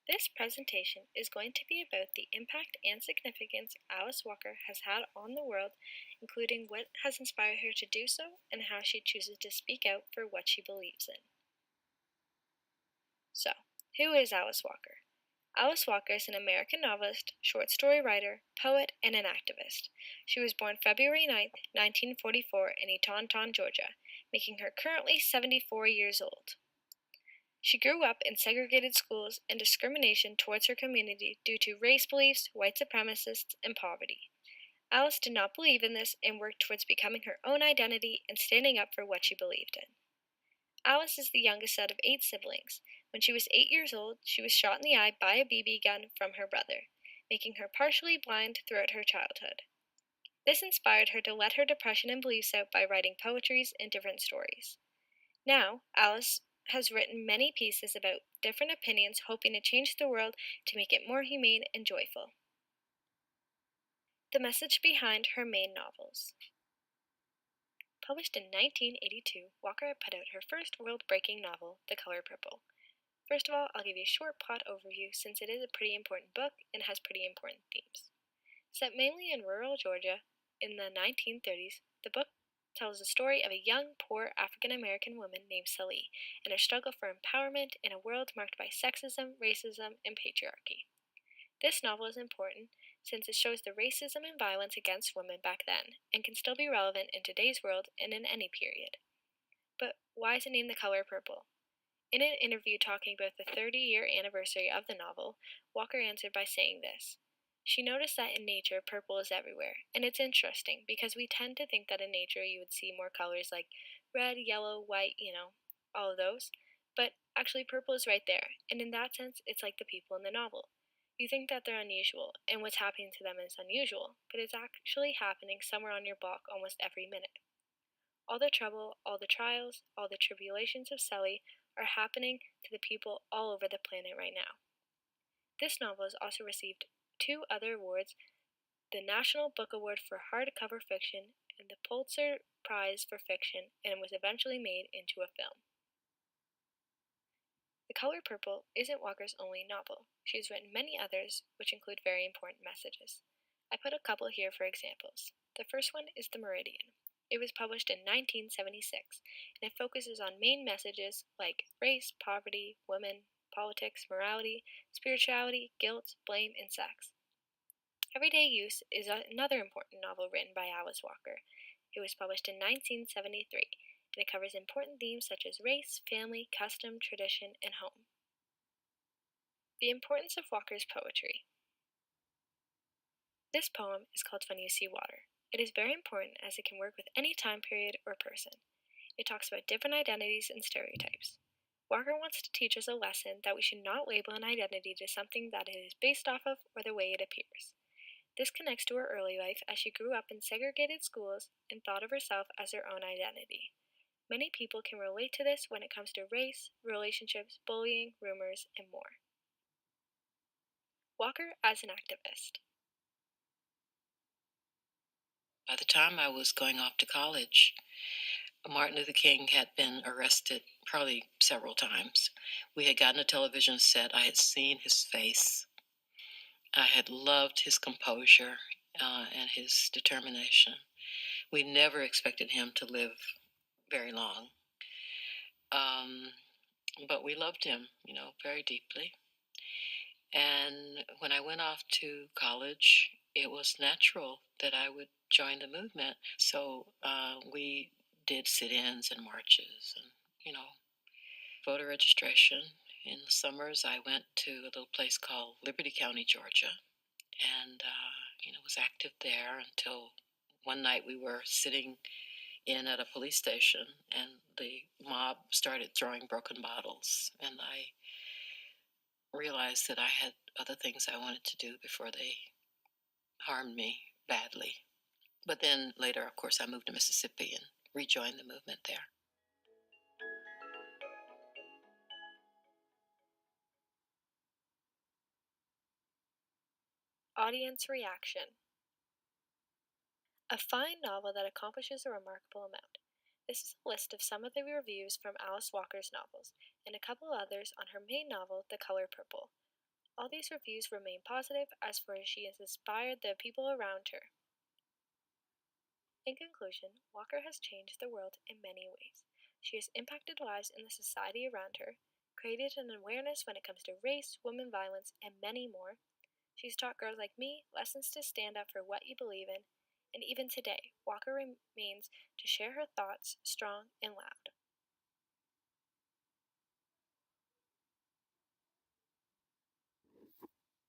This presentation is going to be about the impact and significance Alice Walker has had on the world, including what has inspired her to do so and how she chooses to speak out for what she believes in. So, who is Alice Walker? Alice Walker is an American novelist, short story writer, poet, and an activist. She was born February 9, 1944 in Eatonton, Georgia, making her currently 74 years old. She grew up in segregated schools and discrimination towards her community due to race beliefs, white supremacists, and poverty. Alice did not believe in this and worked towards becoming her own identity and standing up for what she believed in. Alice is the youngest out of 8 siblings. When she was 8 years old, she was shot in the eye by a BB gun from her brother, making her partially blind throughout her childhood. This inspired her to let her depression and beliefs out by writing poetries and different stories. Now, Alice has written many pieces about different opinions, hoping to change the world to make it more humane and joyful. The message behind her main novels. Published in 1982, Walker put out her first world-breaking novel, The Color Purple. First of all, I'll give you a short plot overview since it is a pretty important book and has pretty important themes. Set mainly in rural Georgia in the 1930s, the book tells the story of a young, poor African-American woman named Sally and her struggle for empowerment in a world marked by sexism, racism, and patriarchy. This novel is important since it shows the racism and violence against women back then and can still be relevant in today's world and in any period. But why is it named The Color Purple? In an interview talking about the 30-year anniversary of the novel, Walker answered by saying this. She noticed that in nature, purple is everywhere, and it's interesting because we tend to think that in nature you would see more colors like red, yellow, white, all of those, but actually purple is right there, and in that sense, it's like the people in the novel. You think that they're unusual, and what's happening to them is unusual, but it's actually happening somewhere on your block almost every minute. All the trouble, all the trials, all the tribulations of Sally are happening to the people all over the planet right now. This novel has also received 2 other awards, the National Book Award for Hardcover Fiction and the Pulitzer Prize for Fiction, and was eventually made into a film. The Color Purple isn't Walker's only novel. She has written many others, which include very important messages. I put a couple here for examples. The first one is The Meridian. It was published in 1976, and it focuses on main messages like race, poverty, women, politics, morality, spirituality, guilt, blame, and sex. Everyday Use is another important novel written by Alice Walker. It was published in 1973, and it covers important themes such as race, family, custom, tradition, and home. The importance of Walker's poetry. This poem is called When You See Water. It is very important as it can work with any time period or person. It talks about different identities and stereotypes. Walker wants to teach us a lesson that we should not label an identity to something that it is based off of or the way it appears. This connects to her early life as she grew up in segregated schools and thought of herself as her own identity. Many people can relate to this when it comes to race, relationships, bullying, rumors, and more. Walker as an activist. By the time I was going off to college, Martin Luther King had been arrested probably several times. We had gotten a television set. I had seen his face. I had loved his composure and his determination. We never expected him to live very long. But we loved him, very deeply. And when I went off to college, it was natural that I would join the movement. So we did sit-ins and marches and, voter registration. In the summers, I went to a little place called Liberty County, Georgia, and, was active there until one night we were sitting in at a police station and the mob started throwing broken bottles. And I realized that I had other things I wanted to do before they harmed me badly. But then later, of course, I moved to Mississippi and rejoined the movement there. Audience reaction. A fine novel that accomplishes a remarkable amount. This is a list of some of the reviews from Alice Walker's novels, and a couple others on her main novel, The Color Purple. All these reviews remain positive as for she has inspired the people around her. In conclusion, Walker has changed the world in many ways. She has impacted lives in the society around her, created an awareness when it comes to race, women violence, and many more. She's taught girls like me lessons to stand up for what you believe in, and even today, Walker remains to share her thoughts strong and loud.